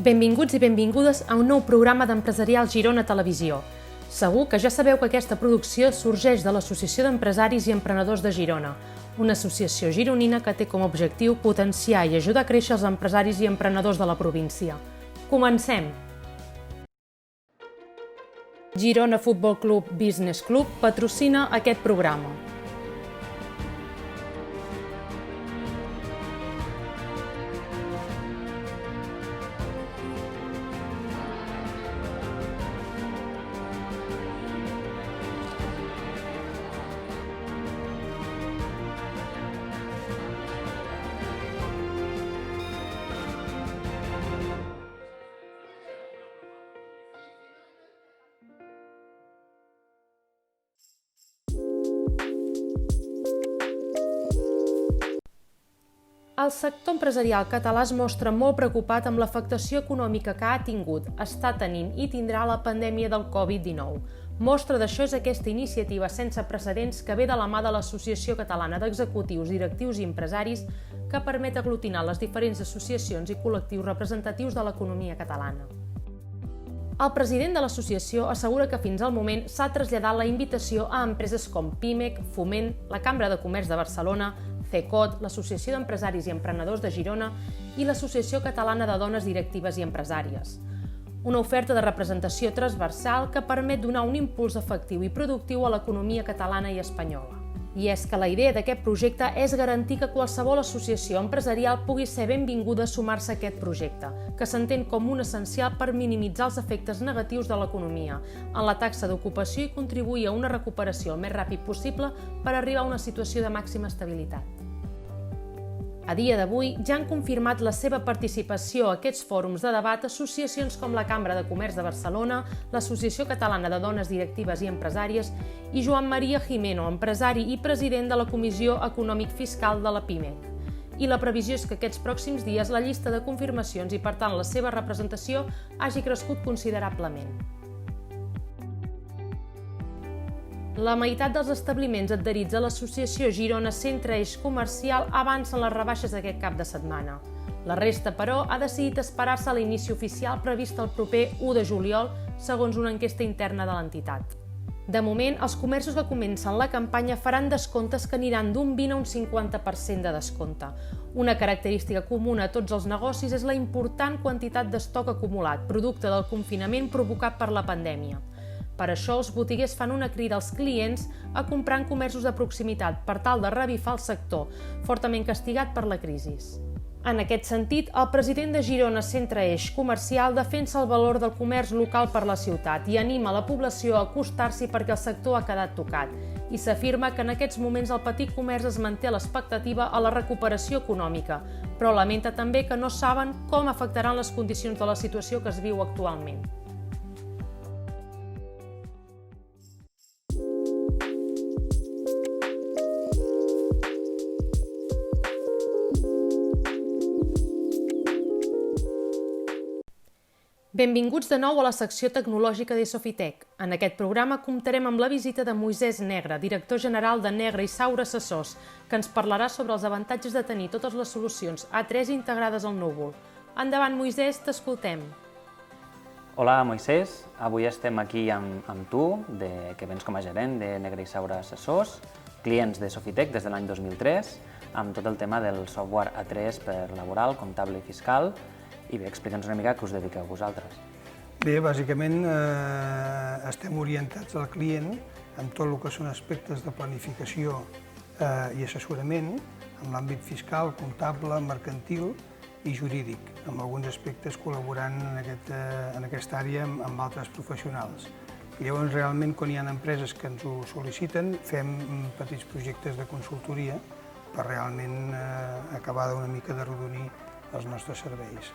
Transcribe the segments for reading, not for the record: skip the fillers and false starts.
Benvinguts i benvingudes a un nou programa d'Empresarial Girona Televisió. Segur que ja sabeu que aquesta producció sorgeix de l'Associació d'Empresaris i Emprenedors de Girona, una associació gironina que té com a objectiu potenciar i ajudar a créixer els empresaris i emprenedors de la província. Comencem! Girona Futbol Club Business Club patrocina aquest programa. El sector empresarial català es mostra molt preocupat amb l'afectació econòmica que ha tingut, està tenint i tindrà la pandèmia del Covid-19. Mostra d'això és aquesta iniciativa sense precedents que ve de la mà de l'Associació Catalana d'Executius, Directius i Empresaris que permet aglutinar les diferents associacions i col·lectius representatius de l'economia catalana. El president de l'associació assegura que fins al moment s'ha traslladat la invitació a empreses com Pimec, Foment, la Cambra de Comerç de Barcelona, CECOT, l'Associació d'Empresaris i Emprenedors de Girona i l'Associació Catalana de Dones Directives i Empresàries. Una oferta de representació transversal que permet donar un impuls efectiu i productiu a l'economia catalana i espanyola. I és que la idea d'aquest projecte és garantir que qualsevol associació empresarial pugui ser benvinguda a sumar-se a aquest projecte, que s'entén com un essencial per minimitzar els efectes negatius de l'economia en la taxa d'ocupació i contribuir a una recuperació el més ràpid possible per arribar a una situació de màxima estabilitat. A dia d'avui ja han confirmat la seva participació a aquests fòrums de debat associacions com la Cambra de Comerç de Barcelona, l'Associació Catalana de Dones Directives i Empresàries i Joan Maria Gimeno, empresari i president de la Comissió Econòmic-Fiscal de la Pimec. I la previsió és que aquests pròxims dies la llista de confirmacions i, per tant, la seva representació hagi crescut considerablement. La meitat dels establiments adherits a l'associació Girona Centre Eix Comercial avancen les rebaixes d'aquest cap de setmana. La resta, però, ha decidit esperar-se a l'inici oficial previst el proper 1 de juliol, segons una enquesta interna de l'entitat. De moment, els comerços que comencen la campanya faran descomptes que aniran d'un 20 a un 50% de descompte. Una característica comuna a tots els negocis és la important quantitat d'estoc acumulat, producte del confinament provocat per la pandèmia. Per això, els botiguers fan una crida als clients a comprar en comerços de proximitat per tal de revifar el sector, fortament castigat per la crisi. En aquest sentit, el president de Girona Centre Eix Comercial defensa el valor del comerç local per la ciutat i anima la població a acostar-s'hi perquè el sector ha quedat tocat. I s'afirma que en aquests moments el petit comerç es manté a l'expectativa a la recuperació econòmica, però lamenta també que no saben com afectaran les condicions de la situació que es viu actualment. Benvinguts de nou a la secció tecnològica de Sofitec. En aquest programa comptarem amb la visita de Moisès Negre, director general de Negre i Saura Assessors, que ens parlarà sobre els avantatges de tenir totes les solucions A3 integrades al núvol. Endavant, Moisès, t'escoltem. Hola, Moisès. Avui estem aquí amb tu, que vens com a gerent de Negre i Saura Assessors, clients de Sofitec des de l'any 2003, amb tot el tema del software A3 per laboral, comptable i fiscal. I bé, explica'ns una mica a què us dediqueu vosaltres. Bé, bàsicament estem orientats al client en tot el que són aspectes de planificació i assessorament en l'àmbit fiscal, comptable, mercantil i jurídic, amb alguns aspectes col·laborant en aquesta àrea amb altres professionals. Llavors, realment, quan hi ha empreses que ens ho sol·liciten, fem petits projectes de consultoria per realment acabar d'una mica d'arrodonir els nostres serveis.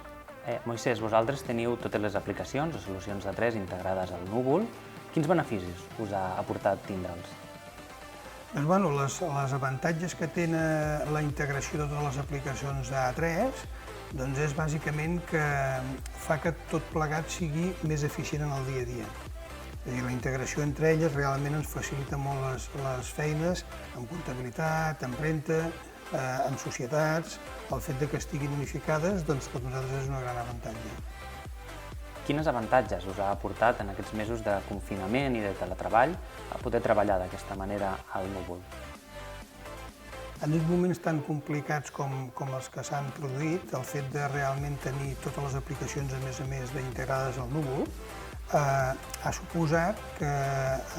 Moisès, vosaltres teniu totes les aplicacions o solucions A3 integrades al núvol. Quins beneficis us ha aportat tindre'ls? Doncs, els avantatges que té la integració de totes les aplicacions d'A3 és bàsicament que fa que tot plegat sigui més eficient en el dia a dia. És a dir, la integració entre elles realment ens facilita molt les feines en comptabilitat, en renta, en societats. El fet que estiguin unificades, doncs per nosaltres és un gran avantatge. Quins avantatges us ha aportat en aquests mesos de confinament i de teletreball a poder treballar d'aquesta manera al núvol? En uns moments tan complicats com els que s'han produït, el fet de realment tenir totes les aplicacions, a més d'integrades al núvol, ha suposat que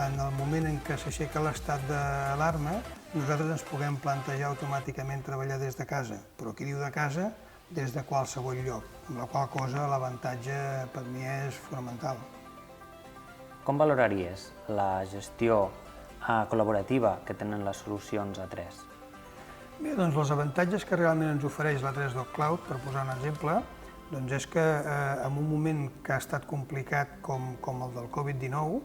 en el moment en què s'aixeca l'estat d'alarma, nosaltres ens puguem plantejar automàticament treballar des de casa, però qui diu de casa, des de qualsevol lloc, amb la qual cosa l'avantatge per mi és fonamental. Com valoraries la gestió col·laborativa que tenen les solucions A3? Bé, doncs els avantatges que realment ens ofereix l'A3 del Cloud, per posar un exemple, doncs és que en un moment que ha estat complicat com el del Covid-19,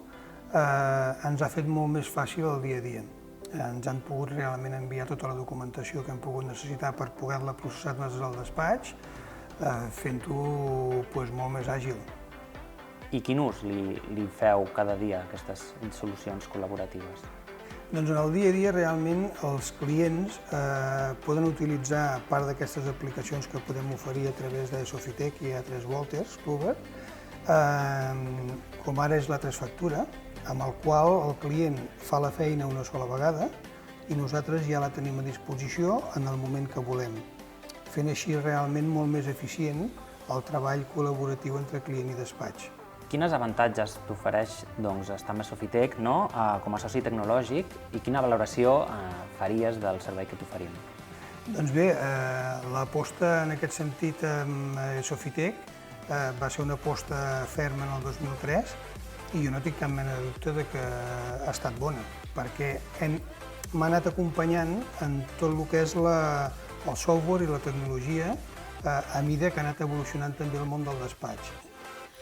ens ha fet molt més fàcil el dia a dia. Ens han pogut realment enviar tota la documentació que hem pogut necessitar per poder-la processar des del despatx, fent-ho molt més àgil. I quin ús li feu cada dia a aquestes solucions col·laboratives? Doncs en el dia a dia realment els clients poden utilitzar part d'aquestes aplicacions que podem oferir a través de Sofitec i A3 Walters Kluwer, com ara és l'A3 Factura, amb el qual el client fa la feina una sola vegada i nosaltres ja la tenim a disposició en el moment que volem, fent així realment molt més eficient el treball col·laboratiu entre client i despatx. Quins avantatges t'ofereix estar amb Sofitec com a soci tecnològic i quina valoració faries del servei que t'oferim? Doncs bé, l'aposta en aquest sentit amb Sofitec va ser una aposta ferma en el 2003 i jo no tinc cap mena de dubte que ha estat bona, perquè m'ha anat acompanyant en tot el que és el software i la tecnologia a mesura que ha anat evolucionant també el món del despatx.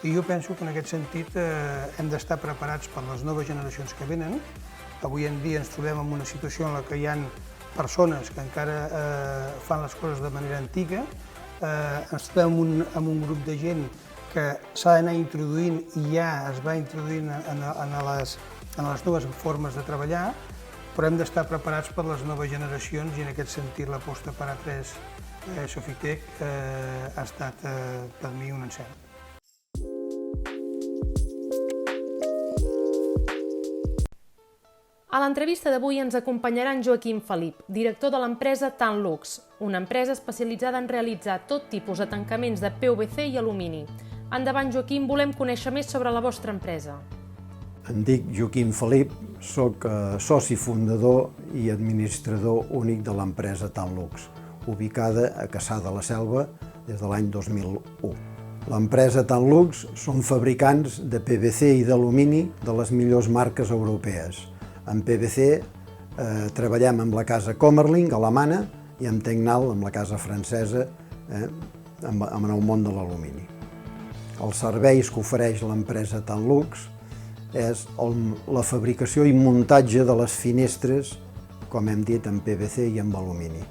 I jo penso que en aquest sentit hem d'estar preparats per les noves generacions que venen. Avui en dia ens trobem en una situació en què hi ha persones que encara fan les coses de manera antiga. Ens trobem amb un grup de gent que s'ha d'anar introduint i ja es va introduint en les noves formes de treballar, però hem d'estar preparats per les noves generacions i en aquest sentit l'aposta per A3 Sofitec ha estat per mi un encert. A l'entrevista d'avui ens acompanyarà en Joaquim Felip, director de l'empresa Tanlux, una empresa especialitzada en realitzar tot tipus de tancaments de PVC i alumini. Endavant, Joaquim, volem conèixer més sobre la vostra empresa. Em dic Joaquim Felip, soc soci fundador i administrador únic de l'empresa Tanlux, ubicada a Cassà de la Selva des de l'any 2001. L'empresa Tanlux són fabricants de PVC i d'alumini de les millors marques europees. En PVC treballem amb la casa Kommerling, alemana, i amb Tecnal, amb la casa francesa, en el món de l'alumini. Els serveis que ofereix l'empresa Tanlux és la fabricació i muntatge de les finestres, com hem dit, en PVC i en alumini.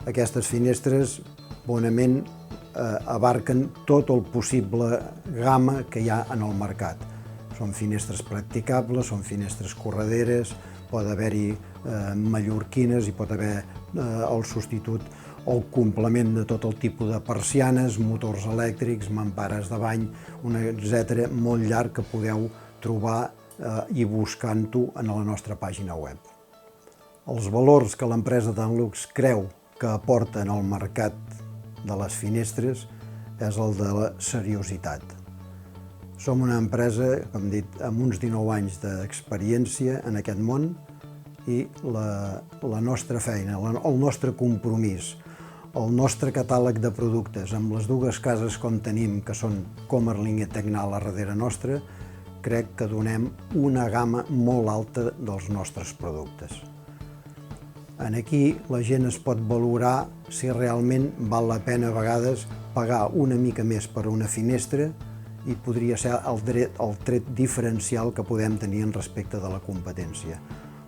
Aquestes finestres bonament abarquen tot el possible gamma que hi ha en el mercat. Són finestres practicables, són finestres correderes, pot haver-hi mallorquines, hi pot haver el substitut o el complement de tot el tipus de persianes, motors elèctrics, mampares de bany, etc. molt llarg que podeu trobar i buscant-ho en la nostra pàgina web. Els valors que l'empresa Tanlux creu que aporten al mercat de les finestres és el de la seriositat. Som una empresa, com he dit, amb uns 19 anys d'experiència en aquest món i la nostra feina, el nostre compromís, el nostre catàleg de productes amb les dues cases com tenim, que són Kommerling i Tecnal a darrere nostra, crec que donem una gamma molt alta dels nostres productes. Aquí la gent es pot valorar si realment val la pena a vegades pagar una mica més per una finestra i podria ser el tret diferencial que podem tenir en respecte de la competència.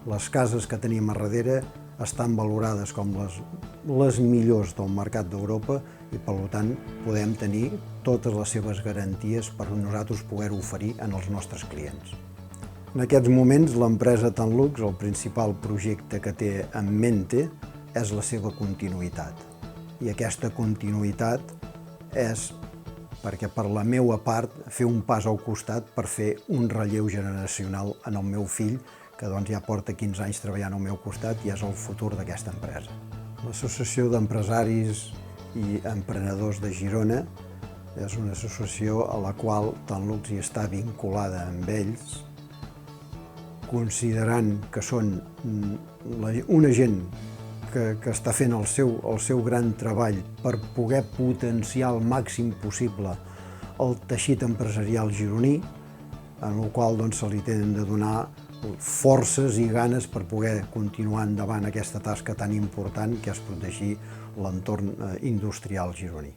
Les cases que tenim a darrere estan valorades com les millors del mercat d'Europa i, per tant, podem tenir totes les seves garanties per nosaltres poder oferir als nostres clients. En aquests moments, l'empresa Tanlux, el principal projecte que té en mente és la seva continuïtat. I aquesta continuïtat és perquè per la meua part fer un pas al costat per fer un relleu generacional en el meu fill, que ja porta 15 anys treballant al meu costat i és el futur d'aquesta empresa. L'Associació d'Empresaris i Emprenedors de Girona és una associació a la qual Tanlux hi està vinculada amb ells, considerant que són una gent que està fent el seu gran treball per poder potenciar al màxim possible el teixit empresarial gironí, en el qual se li tenen de donar forces i ganes per poder continuar endavant aquesta tasca tan important que és protegir l'entorn industrial gironí.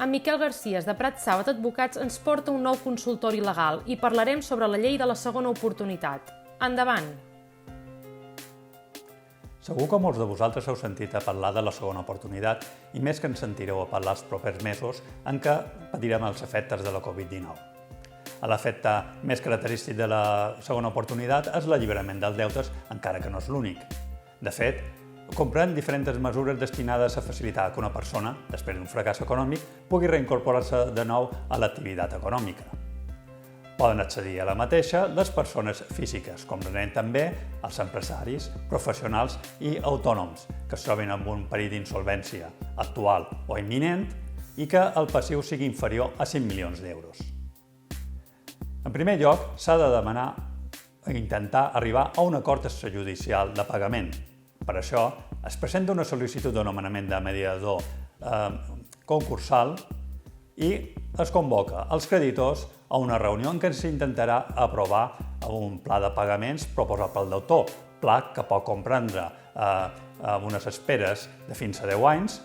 En Miquel Garcías, de Prat Sàbat Advocats, ens porta un nou consultori legal i parlarem sobre la llei de la segona oportunitat. Endavant! Segur que molts de vosaltres heu sentit a parlar de la segona oportunitat i més que ens sentireu a parlar els propers mesos en què patirem els efectes de la Covid-19. L'efecte més característic de la segona oportunitat és l'alliberament dels deutes, encara que no és l'únic. De fet, comprèn diferents mesures destinades a facilitar que una persona, després d'un fracàs econòmic, pugui reincorporar-se de nou a l'activitat econòmica. Poden accedir a la mateixa les persones físiques, comprenent també els empresaris, professionals i autònoms que es troben en un perill d'insolvència actual o imminent i que el passiu sigui inferior a 5 milions d'euros. En primer lloc, s'ha de demanar i intentar arribar a un acord extrajudicial de pagament. Per això, es presenta una sol·licitud de nomenament de mediador concursal i es convoca els creditors a una reunió en què s'intentarà aprovar un pla de pagaments proposat pel deutor, pla que pot comprendre unes esperes de fins a 10 anys,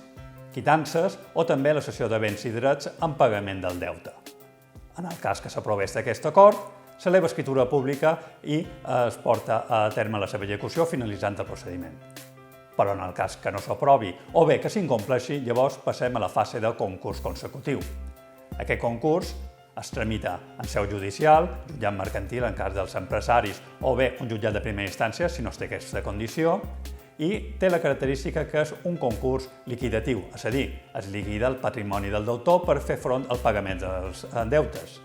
quitances o també la cessió de béns i drets en pagament del deute. En el cas que s'aprovés aquest acord, s'eleva escriptura pública i es porta a terme la seva execució finalitzant el procediment. Però en el cas que no s'aprovi o bé que s'incompleixi, llavors passem a la fase de concurs consecutiu. Aquest concurs es tramita en seu judicial, jutjat mercantil en cas dels empresaris o bé un jutjat de primera instància si no es té aquesta condició i té la característica que és un concurs liquidatiu, és a dir, es liquida el patrimoni del deutor per fer front al pagament dels deutes.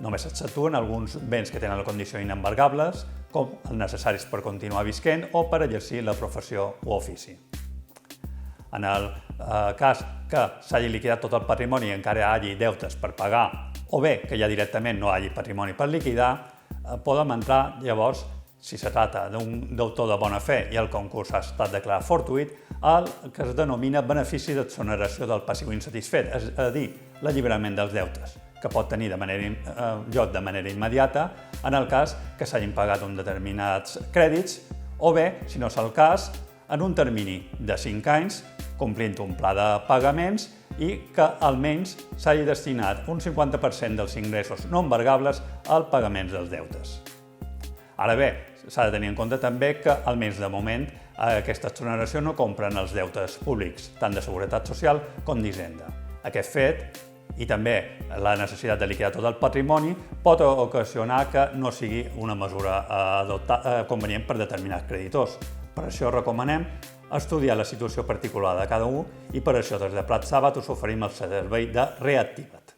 Només s'exceptuen alguns béns que tenen la condició inembargables, com els necessaris per continuar visquent o per exercir la professió o ofici. En el cas que s'hagi liquidat tot el patrimoni i encara hi hagi deutes per pagar o bé que ja directament no hi hagi patrimoni per liquidar, podem entrar llavors, si se tracta d'un deutor de bona fe i el concurs ha estat declarat fortuït, el que es denomina benefici d'exoneració del passiu insatisfet, és a dir, l'alliberament dels deutes, que pot tenir lloc de manera immediata en el cas que s'hagin pagat uns determinats crèdits o bé, si no és el cas, en un termini de 5 anys, complint un pla de pagaments i que almenys s'hagi destinat un 50% dels ingressos no embargables al pagament dels deutes. Ara bé, s'ha de tenir en compte també que, almenys de moment, aquesta exoneració no compren els deutes públics, tant de seguretat social com d'Hisenda. Aquest fet, i també la necessitat de liquidar tot el patrimoni, pot ocasionar que no sigui una mesura convenient per determinats creditors. Per això recomanem estudiar la situació particular de cada un i per això des de Prat Sàbat us oferim el servei de Reactiva't.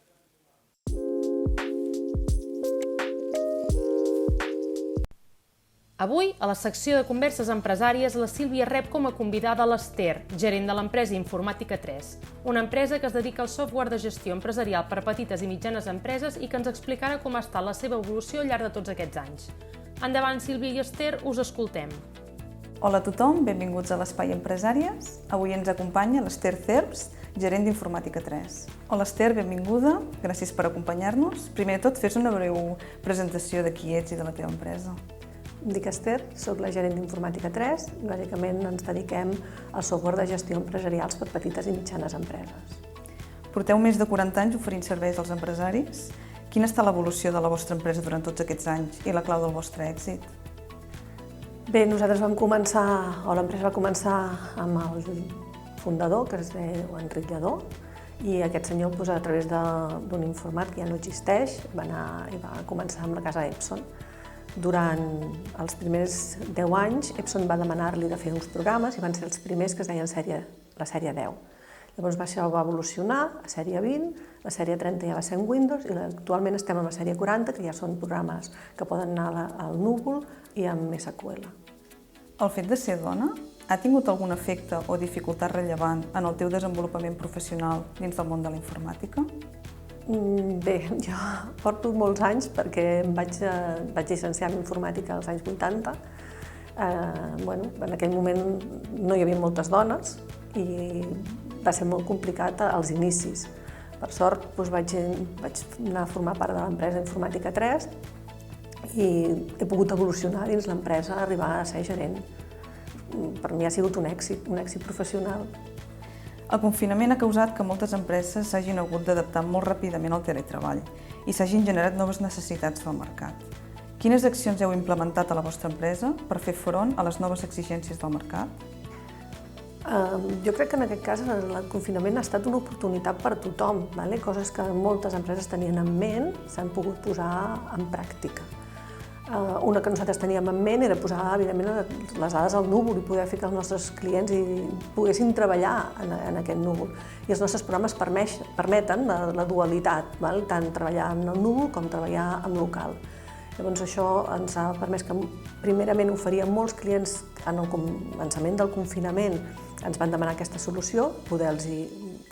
Avui, a la secció de converses empresàries, la Sílvia rep com a convidada l'Ester, gerent de l'empresa Informàtica 3, una empresa que es dedica al software de gestió empresarial per petites i mitjanes empreses i que ens explicarà com ha estat la seva evolució al llarg de tots aquests anys. Endavant, Sílvia i Ester, us escoltem. Hola a tothom, benvinguts a l'Espai Empresàries. Avui ens acompanya l'Ester Cerps, gerent d'Informàtica 3. Hola Ester, benvinguda, gràcies per acompanyar-nos. Primer de tot, fes una breu presentació de qui ets i de la teva empresa. Em dic Ester, soc la gerent d'Informàtica 3 i bàsicament ens dediquem al software de gestió empresarials per petites i mitjanes empreses. Porteu més de 40 anys oferint serveis als empresaris. Quina ha estat l'evolució de la vostra empresa durant tots aquests anys i la clau del vostre èxit? Bé, nosaltres l'empresa va començar amb el fundador, que es diu Enric Lledó, i aquest senyor, a través d'un informat que ja no existeix, va començar amb la casa Epson. Durant els primers 10 anys, Epson va demanar-li de fer uns programes i van ser els primers que es deien la sèrie 10. Llavors això va evolucionar a sèrie 20, la sèrie 30 ja va ser en Windows i actualment estem en la sèrie 40, que ja són programes que poden anar al núvol i amb SQL. El fet de ser dona ha tingut algun efecte o dificultat rellevant en el teu desenvolupament professional dins del món de la informàtica? Bé, jo porto molts anys perquè em vaig llicenciar en informàtica als anys 80. En aquell moment no hi havia moltes dones i va ser molt complicat als inicis. Per sort vaig anar a formar part de l'empresa Informàtica 3 i he pogut evolucionar dins l'empresa, arribar a ser gerent. Per mi ha sigut un èxit professional. El confinament ha causat que moltes empreses s'hagin hagut d'adaptar molt ràpidament al teletreball i s'hagin generat noves necessitats del mercat. Quines accions heu implementat a la vostra empresa per fer front a les noves exigències del mercat? Jo crec que en aquest cas el confinament ha estat una oportunitat per a tothom. Coses que moltes empreses tenien en ment s'han pogut posar en pràctica. Una que nosaltres teníem en ment era posar, evidentment, les dades al núvol i poder fer que els nostres clients poguessin treballar en aquest núvol. I els nostres programes permeten la dualitat, tant treballar en el núvol com treballar en local. Llavors això ens ha permès que primerament oferíem molts clients en el començament del confinament, ens van demanar aquesta solució, poder-los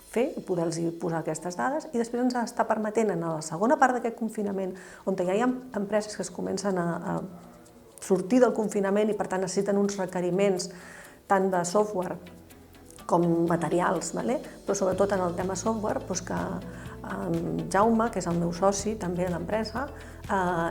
fer, poder-los posar aquestes dades i després ens està permetent en la segona part d'aquest confinament, on ja hi ha empreses que es comencen a sortir del confinament i per tant necessiten uns requeriments tant de software com materials, però sobretot en el tema software, que Jaume, que és el meu soci també a l'empresa,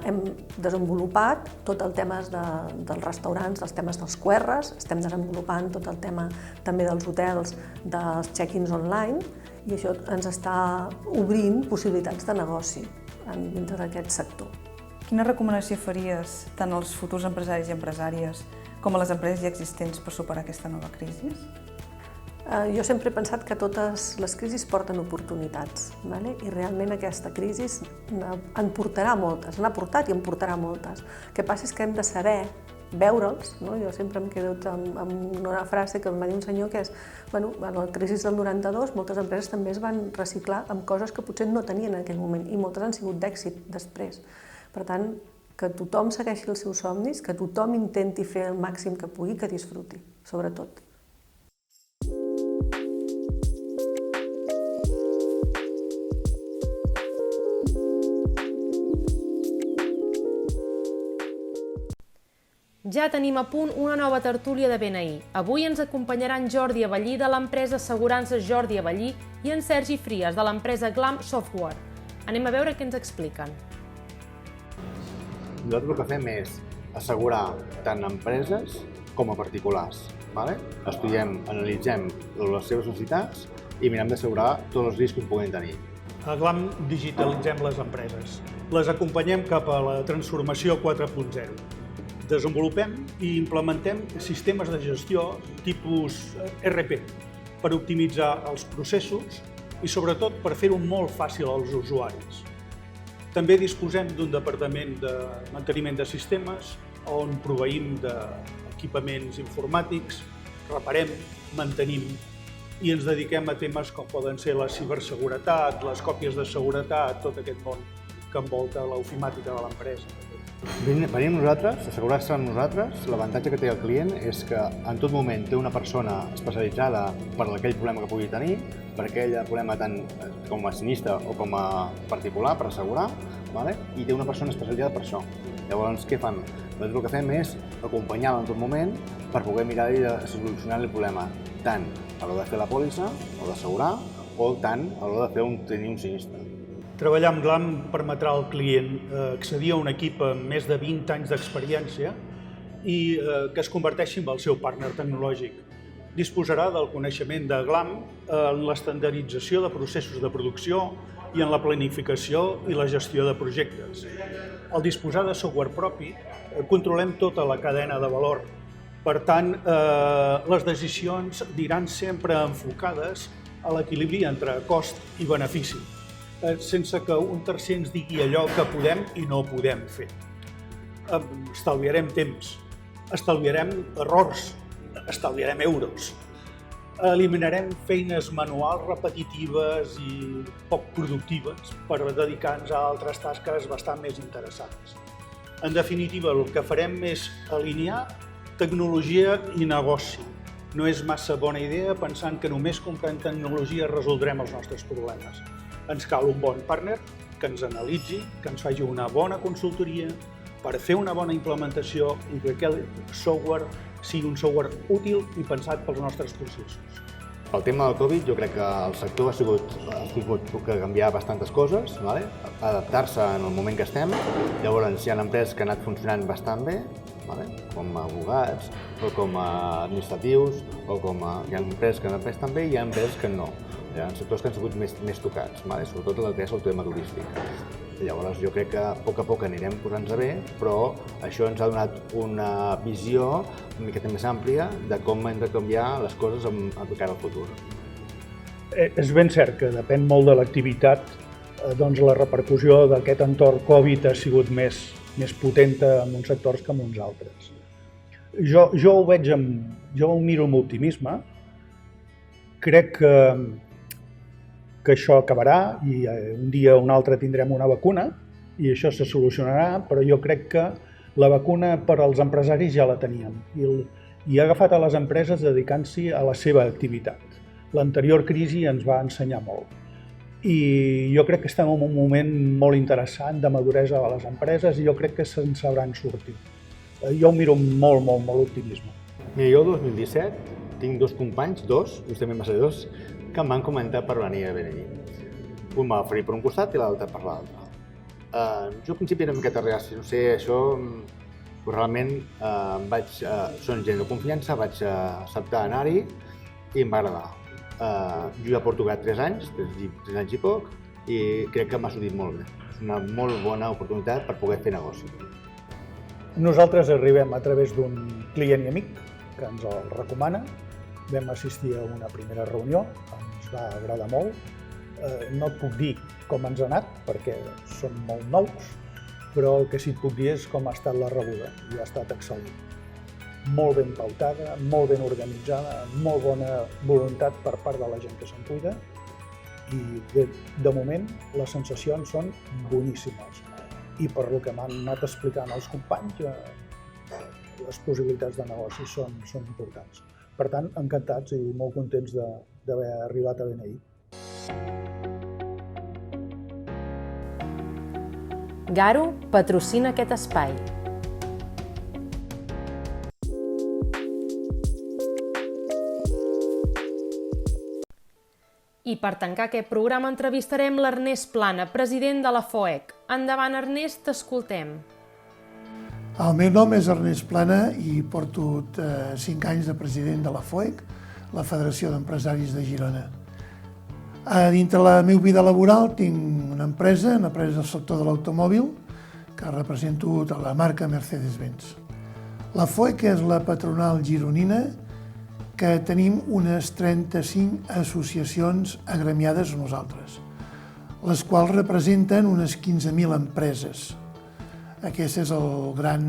hem desenvolupat tot el tema dels restaurants, dels temes dels QRs, estem desenvolupant tot el tema també dels hotels, dels check-ins online, i això ens està obrint possibilitats de negoci dintre d'aquest sector. Quina recomanació faries tant als futurs empresaris i empresàries com a les empreses ja existents per superar aquesta nova crisi? Jo sempre he pensat que totes les crisis porten oportunitats, i realment aquesta crisi en portarà moltes, n'ha portat i en portarà moltes. El que passa és que hem de saber veure'ls. Jo sempre em quedo amb una frase que em va dir un senyor que és en la crisi del 92 moltes empreses també es van reciclar amb coses que potser no tenien en aquell moment i moltes han sigut d'èxit després. Per tant, que tothom segueixi els seus somnis, que tothom intenti fer el màxim que pugui, que disfruti, sobretot. Ja tenim a punt una nova tertúlia de BNI. Avui ens acompanyaran Jordi Avellí de l'empresa Assegurances Jordi Avellí i en Sergi Frias de l'empresa Glam Software. Anem a veure què ens expliquen. Nosaltres el que fem és assegurar tant empreses com a particulars. Estudiem, analitzem les seves necessitats i mirem d'assegurar tots els riscos que puguin tenir. A Glam digitalitzem les empreses. Les acompanyem cap a la transformació 4.0. Desenvolupem i implementem sistemes de gestió tipus ERP per optimitzar els processos i sobretot per fer-ho molt fàcil als usuaris. També disposem d'un departament de manteniment de sistemes on proveïm d'equipaments informàtics, reparem, mantenim i ens dediquem a temes com poden ser la ciberseguretat, les còpies de seguretat, tot aquest món que envolta l'ofimàtica de l'empresa. Venim nosaltres, assegurar-se amb nosaltres, l'avantatge que té el client és que en tot moment té una persona especialitzada per aquell problema que pugui tenir, per aquell problema tant com a sinistre o com a particular per assegurar, i té una persona especialitzada per això. Llavors, què fan? Nosaltres el que fem és acompanyar-lo en tot moment per poder mirar de solucionar el problema, tant a l'hora de fer la pòlissa o d'assegurar, o tant a l'hora de tenir un sinistre. Treballar amb Glam permetrà al client accedir a un equip amb més de 20 anys d'experiència i que es converteixi en el seu partner tecnològic. Disposarà del coneixement de Glam en l'estandardització de processos de producció i en la planificació i la gestió de projectes. Al disposar de software propi, controlem tota la cadena de valor. Per tant, les decisions aniran sempre enfocades a l'equilibri entre cost i benefici, sense que un tercer ens digui allò que podem i no podem fer. estalviarem temps, estalviarem errors, estalviarem euros. Eliminarem feines manuals repetitives i poc productives per dedicar-nos a altres tasques bastant més interessants. En definitiva, el que farem és alinear tecnologia i negoci. No és massa bona idea pensant que només comprant tecnologia resoldrem els nostres problemes. Ens cal un bon partner que ens analitzi, que ens faci una bona consultoria per fer una bona implementació i que aquell software sigui un software útil i pensat pels nostres processos. El tema del Covid, jo crec que el sector ha tingut que canviar bastantes coses, adaptar-se en el moment que estem. Llavors, hi ha empreses que han anat funcionant bastant bé, com a abogats, o com a administratius, o hi ha empreses que han anat bastant bé i hi ha empreses que no. Hi ha sectors que han sigut més tocats, sobretot el que és el tema turístic. Llavors, jo crec que a poc anirem posant-nos bé, però això ens ha donat una visió una miqueta més àmplia de com hem de canviar les coses de cara al futur. És ben cert que depèn molt de l'activitat, doncs la repercussió d'aquest entorn Covid ha sigut més potent en uns sectors que en uns altres. Jo ho miro amb optimisme. Crec que això acabarà i un dia o un altre tindrem una vacuna i això se solucionarà, però jo crec que la vacuna per als empresaris ja la teníem i ha agafat a les empreses dedicant-s'hi a la seva activitat. L'anterior crisi ens va ensenyar molt i jo crec que estem en un moment molt interessant de maduresa a les empreses i jo crec que se'n sabran sortir. Jo ho miro amb molt optimisme. Mira, jo el 2017 tinc dos companys, justament va ser dos, que em van comentar per venir a venir. Un m'ha oferit per un costat i l'altre per l'altre. Jo al principi era una miqueta reaci, no sé, això realment són gent de confiança, vaig acceptar anar-hi i em va agradar. Jo ja porto 3 anys i poc, i crec que m'ha sortit molt bé. És una molt bona oportunitat per poder fer negoci. Nosaltres arribem a través d'un client i amic que ens el recomana. Vam assistir a una primera reunió, ens va agradar molt. No et puc dir com ens ha anat, perquè són molt nous, però el que sí et puc dir és com ha estat la rebuda, i ha estat excel·lent. Molt ben pautada, molt ben organitzada, molt bona voluntat per part de la gent que se'n cuida, i de moment les sensacions són boníssimes. I per lo que m'han anat explicant els companys, les possibilitats de negoci són importants. Per tant, encantats i molt contents d'haver arribat a BNI. Garo patrocina aquest espai. I per tancar aquest programa entrevistarem l'Ernest Plana, president de la FOEC. Endavant, Ernest, t'escoltem. El meu nom és Ernest Plana i porto 5 anys de president de la FOEC, la Federació d'Empresaris de Girona. Dintre la meva vida laboral tinc una empresa del sector de l'automòbil, que represento la marca Mercedes-Benz. La FOEC és la patronal gironina, que tenim unes 35 associacions agremiades a nosaltres, les quals representen unes 15.000 empreses. Aquest és el gran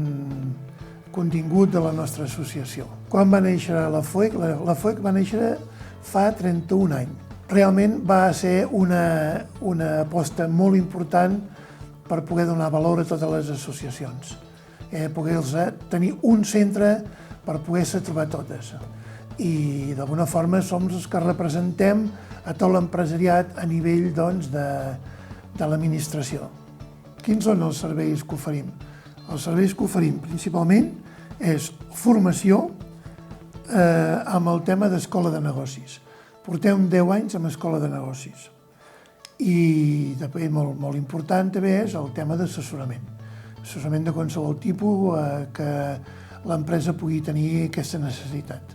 contingut de la nostra associació. Quan va néixer la FOEC? La FOEC va néixer fa 31 anys. Realment va ser una aposta molt important per poder donar valor a totes les associacions. Poder tenir un centre per poder-se trobar totes. I d'alguna forma som els que representem a tot l'empresariat a nivell de l'administració. Quins són els serveis que oferim? Els serveis que oferim principalment és formació amb el tema d'escola de negocis. Portem 10 anys amb escola de negocis. I també molt important també és el tema d'assessorament. Assessorament de qualsevol tipus que l'empresa pugui tenir aquesta necessitat.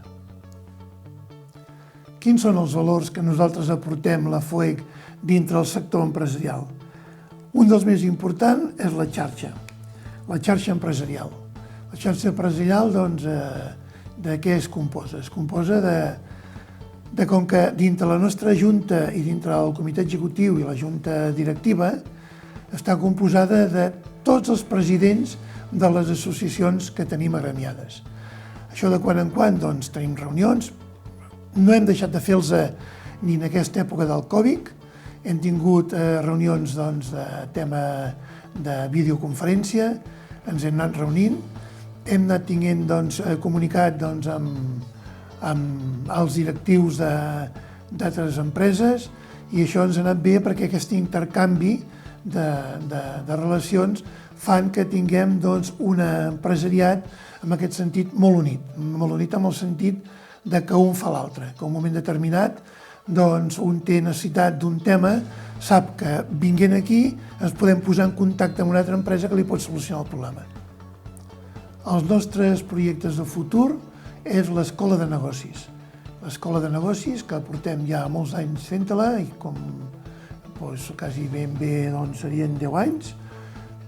Quins són els valors que nosaltres aportem la FOEC dintre del sector empresarial? Un dels més importants és la xarxa empresarial. La xarxa empresarial, doncs, de què es composa? Es composa de com que dintre la nostra junta i dintre el comitè executiu i la junta directiva està composada de tots els presidents de les associacions que tenim agremiades. Això de quan en quan doncs, tenim reunions, no hem deixat de fer-los ni en aquesta època del Covid, hem tingut reunions doncs, de tema de videoconferència, ens hem anat reunint, hem anat tenint doncs, comunicat doncs, amb els directius d'altres empreses i això ens ha anat bé perquè aquest intercanvi de relacions fan que tinguem doncs, un empresariat en aquest sentit molt unit en el sentit de que un fa l'altre, que en un moment determinat doncs, un té necessitat d'un tema, sap que vinguent aquí ens podem posar en contacte amb una altra empresa que li pot solucionar el problema. Els nostres projectes de futur és l'Escola de Negocis. L'Escola de Negocis, que portem ja molts anys fent-la, i com doncs, quasi ben bé doncs, serien 10 anys,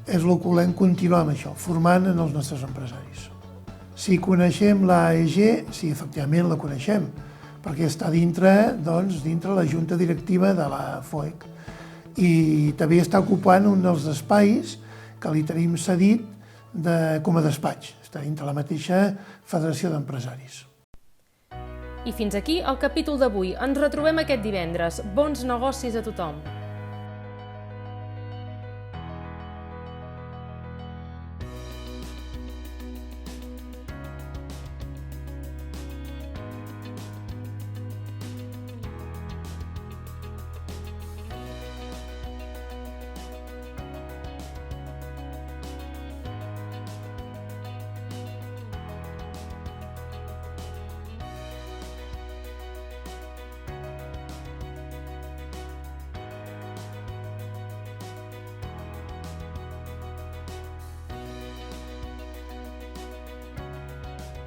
és el que volem continuar amb això, formant en els nostres empresaris. Si coneixem l'AEG, sí, efectivament la coneixem, perquè està dintre la junta directiva de la FOEC i també està ocupant un dels espais que li tenim cedit com a despatx, està dintre la mateixa Federació d'Empresaris. I fins aquí el capítol d'avui. Ens retrobem aquest divendres. Bons negocis a tothom!